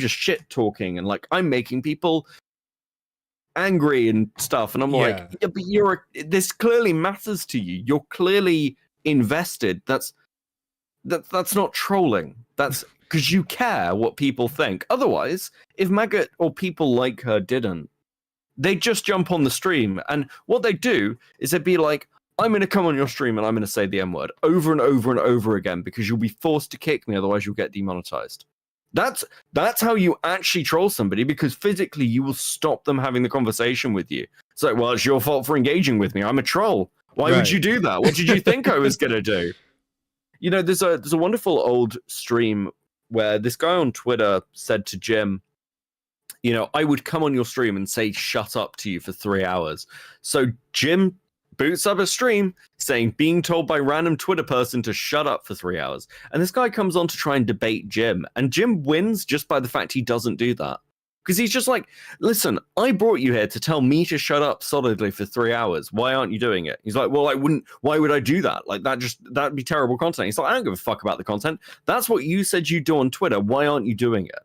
shit talking and like I'm making people angry and stuff. And I'm like, yeah, but this clearly matters to you. You're clearly invested. That's not trolling. That's because you care what people think. Otherwise, if MAGA or people like her didn't, they'd just jump on the stream. And what they do is they'd be like, I'm going to come on your stream and I'm going to say the M word over and over and over again because you'll be forced to kick me. Otherwise, you'll get demonetized. That's how you actually troll somebody, because physically you will stop them having the conversation with you. It's like, well, it's your fault for engaging with me. I'm a troll. Why would you do that? What did you think I was going to do? You know, there's a wonderful old stream where this guy on Twitter said to Jim, you know, I would come on your stream and say shut up to you for 3 hours. So Jim boots up a stream saying being told by random Twitter person to shut up for 3 hours. And this guy comes on to try and debate Jim. And Jim wins just by the fact he doesn't do that. Because he's just like, listen, I brought you here to tell me to shut up solidly for 3 hours. Why aren't you doing it? He's like, well, why would I do that? Like, that'd be terrible content. He's like, I don't give a fuck about the content. That's what you said you do on Twitter. Why aren't you doing it?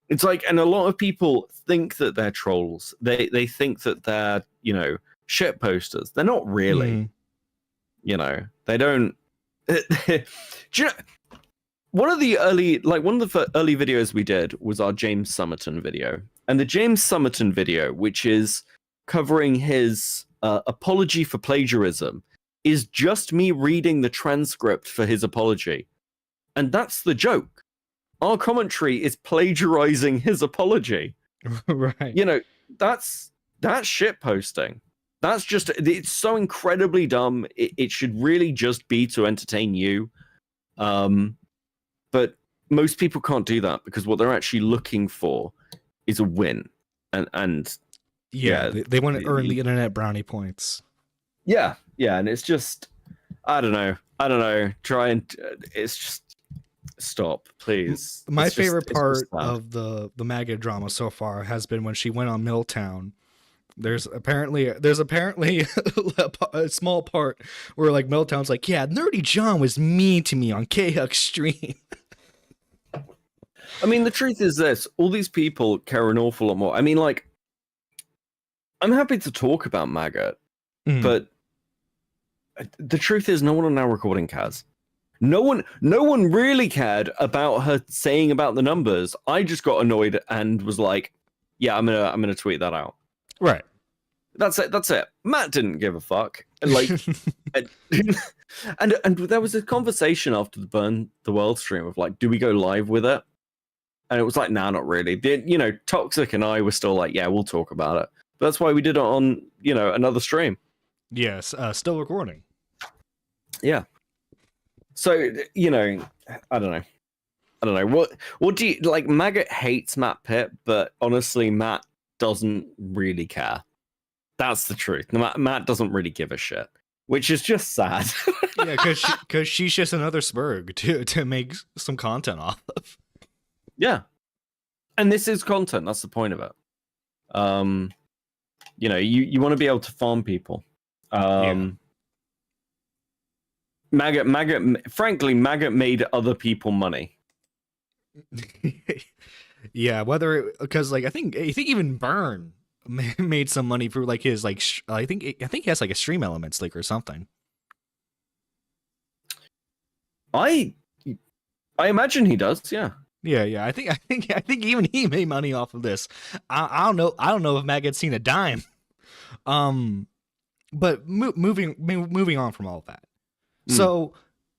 It's like, and a lot of people think that they're trolls. They think that they're, you know, shit posters. They're not really. You know, they don't. Do you know, one of the early videos we did was our James Summerton video. And the James Summerton video, which is covering his apology for plagiarism, is just me reading the transcript for his apology. And that's the joke. Our commentary is plagiarizing his apology. Right. You know, that's shit posting. That's just, it's so incredibly dumb. It should really just be to entertain you. But most people can't do that because what they're actually looking for is a win. And they want to earn the internet brownie points. Yeah. And it's just, I don't know. It's just, stop, please. My favorite part of the MAGA drama so far has been when she went on Milltown. There's apparently a small part where like Milltown's like, yeah, Nerdy John was mean to me on K-Hux stream. I mean, the truth is this: all these people care an awful lot more. I mean, like, I'm happy to talk about MAGA, but the truth is, no one on our recording cares. No one really cared about her saying about the numbers. I just got annoyed and was like, yeah, I'm gonna tweet that out. Right. That's it. Matt didn't give a fuck. And like, and there was a conversation after the Burn the World stream of like, do we go live with it? And it was like, nah, not really. You know, Toxic and I were still like, yeah, we'll talk about it. But that's why we did it on, you know, another stream. Yes, still recording. Yeah. So, you know, I don't know. What do you like? MAGA hates Matt Pitt, but honestly, Matt doesn't really care. That's the truth. Matt doesn't really give a shit, which is just sad. Yeah, because she's just another Spurg to make some content off of. Yeah, and this is content. That's the point of it. You know, you want to be able to farm people. MAGA, frankly, MAGA made other people money. Yeah, because like I think even Burn made some money for like his like I think he has like a Stream Elements link or something. I imagine he does. Yeah. Yeah. I think even he made money off of this. I don't know if Matt had seen a dime. But moving on from all of that. So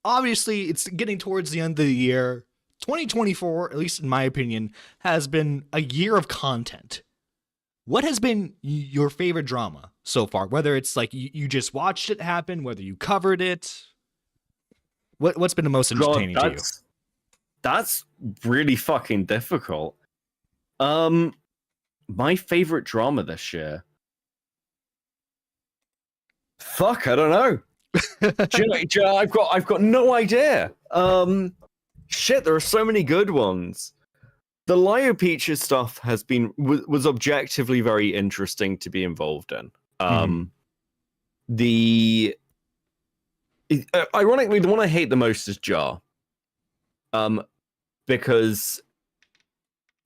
obviously, it's getting towards the end of the year. 2024, at least in my opinion, has been a year of content. What has been your favorite drama so far? Whether it's like you just watched it happen, whether you covered it, what's been the most entertaining to you? That's really fucking difficult. My favorite drama this year. Fuck, I don't know. I've got no idea. Shit, there are so many good ones. The Lio Peaches stuff was objectively very interesting to be involved in. Ironically, the one I hate the most is Jar. Because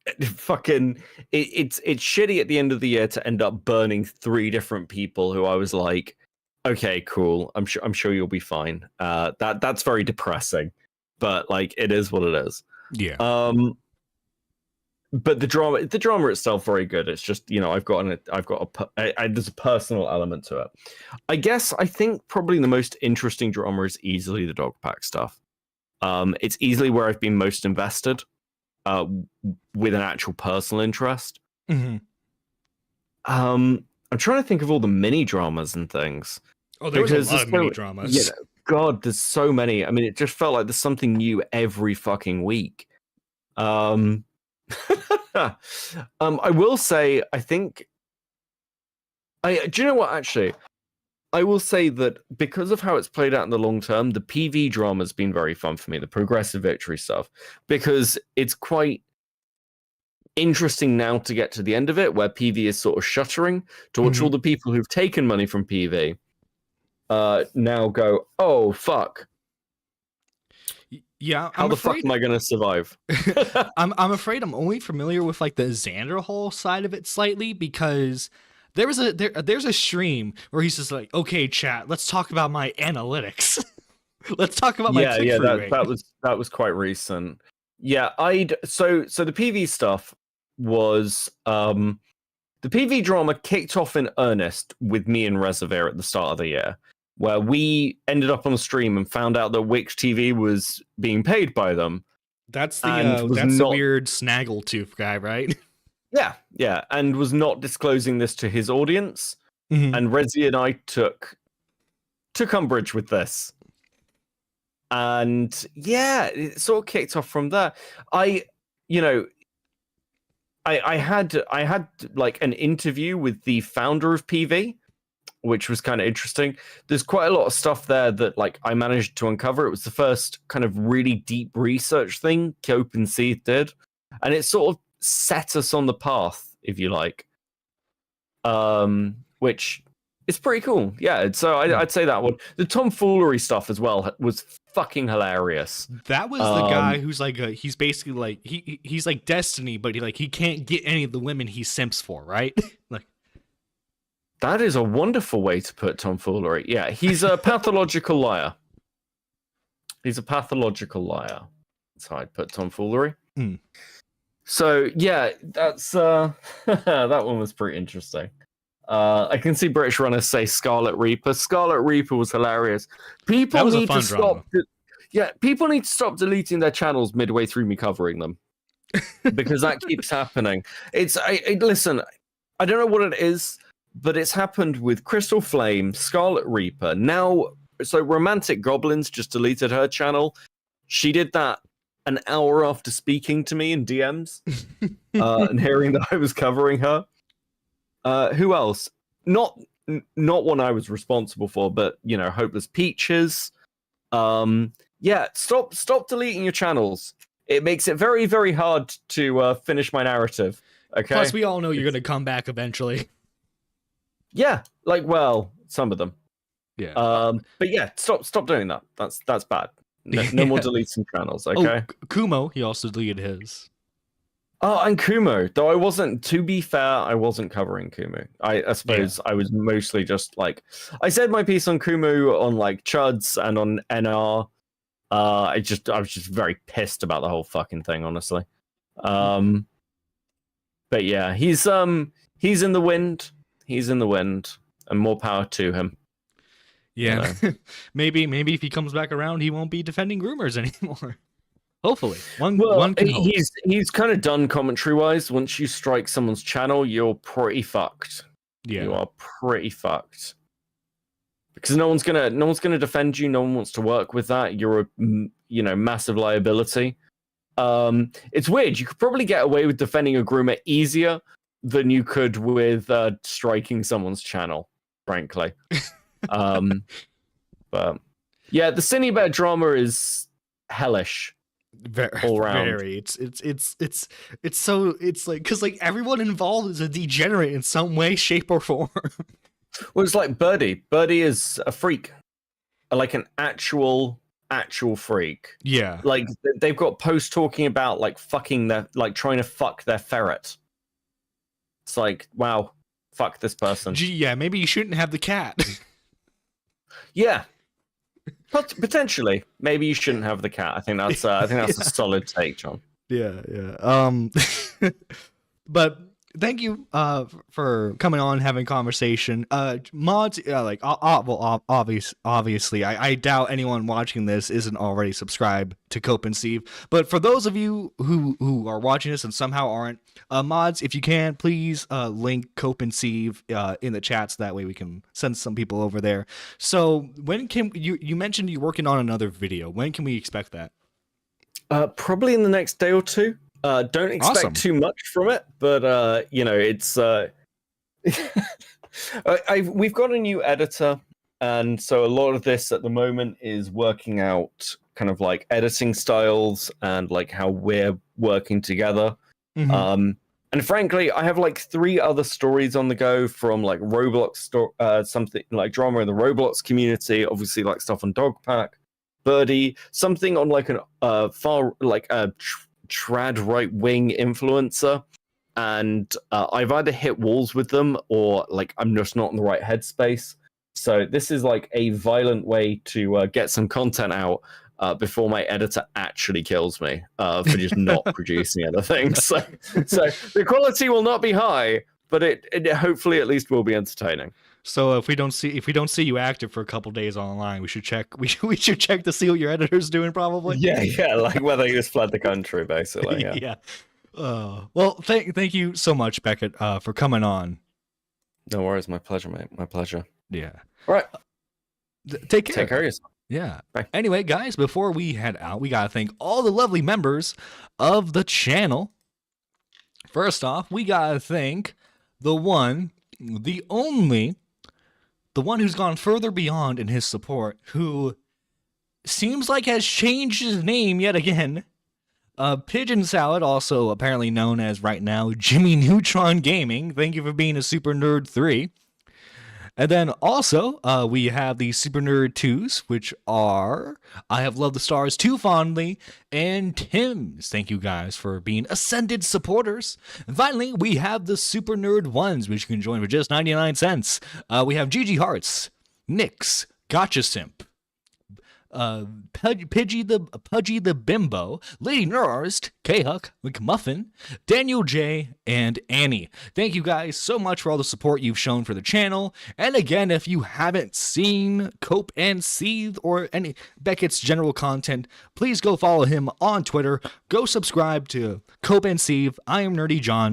it's shitty at the end of the year to end up burning 3 different people who I was like, okay, cool. I'm sure you'll be fine. That's very depressing, but like it is what it is. Yeah. But the drama itself very good. It's just, there's a personal element to it. I think probably the most interesting drama is easily the dog pack stuff. It's easily where I've been most invested, with an actual personal interest. Mm-hmm. I'm trying to think of all the mini dramas and things. Oh, there was a lot of mini dramas. Yeah, God, there's so many. I mean, it just felt like there's something new every fucking week. I will say, do you know what, actually? I will say that because of how it's played out in the long term, the PV drama has been very fun for me, the progressive victory stuff, because it's quite interesting now to get to the end of it, where PV is sort of shuttering, to watch all the people who've taken money from PV now go, oh, fuck. Yeah, how the fuck am I going to survive? I'm afraid I'm only familiar with like the Xander Hall side of it slightly, because there's a stream where he's just like, okay, chat, let's talk about my analytics. Let's talk about my click-through rate. that was quite recent. Yeah, so the PV stuff was the PV drama kicked off in earnest with me and Reservoir at the start of the year, where we ended up on a stream and found out that Wix TV was being paid by them. That's the weird snaggletooth guy, right? Yeah, and was not disclosing this to his audience. And Rezi and I took umbrage with this. And yeah, it sort of kicked off from there. I had like an interview with the founder of PV, which was kind of interesting. There's quite a lot of stuff there that like I managed to uncover. It was the first kind of really deep research thing Cope and Seeth did, and it sort of set us on the path, if you like, which is pretty cool. Yeah, so I'd say that one. The tomfoolery stuff as well was fucking hilarious. That was the guy who's like he's basically like he's like Destiny, but he can't get any of the women he simps for, right? Like, that is a wonderful way to put tomfoolery. Yeah, he's a pathological liar. He's a pathological liar. That's how I'd put tomfoolery. So yeah, that's that one was pretty interesting. I can see British runners say Scarlet Reaper. Scarlet Reaper was hilarious. People need to stop. People need to stop deleting their channels midway through me covering them, because that keeps happening. Listen, I don't know what it is, but it's happened with Crystal Flame, Scarlet Reaper. Now, so Romantic Goblins just deleted her channel. She did that an hour after speaking to me in DMs and hearing that I was covering her. Who else? Not one I was responsible for, but Hopeless Peaches. Stop deleting your channels. It makes it very, very hard to finish my narrative. Okay. Plus, we all know you're gonna come back eventually. Yeah, some of them. Yeah. But yeah, stop doing that. That's bad. No more deleting channels. Okay. Oh, Kumo, he also deleted his. Oh, and Kumo. Though I wasn't, to be fair, I wasn't covering Kumo. I suppose I was mostly just like, I said my piece on Kumo on like Chuds and on NR. I was just very pissed about the whole fucking thing, honestly. But yeah, he's in the wind. He's in the wind, and more power to him. Yeah, maybe if he comes back around, he won't be defending groomers anymore. Hopefully, one can hope. He's kind of done commentary wise. Once you strike someone's channel, you're pretty fucked. Yeah, You are pretty fucked. Because no one's gonna defend you. No one wants to work with that. You're a massive liability. It's weird. You could probably get away with defending a groomer easier than you could with striking someone's channel, frankly. But yeah, the Cinebear drama is hellish. All around. Very. It's so like because like everyone involved is a degenerate in some way, shape, or form. Well, it's like Birdie. Birdie is a freak, like an actual freak. Yeah. Like they've got posts talking about like fucking their trying to fuck their ferret. It's like, wow, fuck this person. Gee, yeah, maybe you shouldn't have the cat. Yeah. Potentially, maybe you shouldn't have the cat. I think that's a solid take, John. Yeah. But thank you for coming on, having conversation. Mods, obviously, I doubt anyone watching this isn't already subscribed to Cope and Steve. But for those of you who are watching this and somehow aren't, mods, if you can, please link Cope and Steve in the chats. That way we can send some people over there. So when can you mentioned you're working on another video? When can we expect that? Probably in the next day or two. Don't expect too much from it, but it's we've got a new editor, and so a lot of this at the moment is working out kind of like editing styles and like how we're working together. Mm-hmm. And frankly, I have like 3 other stories on the go from like Roblox something like drama in the Roblox community, obviously like stuff on Dogpack, Birdie, something on like an far like a trad right-wing influencer, and I've either hit walls with them or like I'm just not in the right headspace. So this is like a violent way to get some content out before my editor actually kills me for just not producing anything. So the quality will not be high, but it hopefully at least will be entertaining. So if we don't see you active for a couple days online, we should check. We should check to see what your editor's doing, probably. Yeah, like whether you just fled the country, basically. Yeah. Well, thank you so much, Beckett, for coming on. No worries, my pleasure, mate. My pleasure. Yeah. All right. Take care. Take care of yourself. Yeah. Bye. Anyway, guys, before we head out, we gotta thank all the lovely members of the channel. First off, we gotta thank the one, the only, the one who's gone further beyond in his support, who seems like has changed his name yet again. Pigeon Salad, also apparently known as right now Jimmy Neutron Gaming. Thank you for being a Super Nerd 3. And then also, we have the Super Nerd 2s, which are I Have Loved the Stars Too Fondly and Tim's. Thank you guys for being Ascended supporters. And finally, we have the Super Nerd 1s, which you can join for just 99 cents. We have GG Hearts, Nyx, Gotcha Simp, Pudgy the Bimbo, Lady Nerdiest, K-Huck, McMuffin, Daniel J, and Annie. Thank you guys so much for all the support you've shown for the channel. And again, if you haven't seen Cope and Seethe or any Beckett's general content, please go follow him on Twitter. Go subscribe to Cope and Seethe. I am Nerdy John.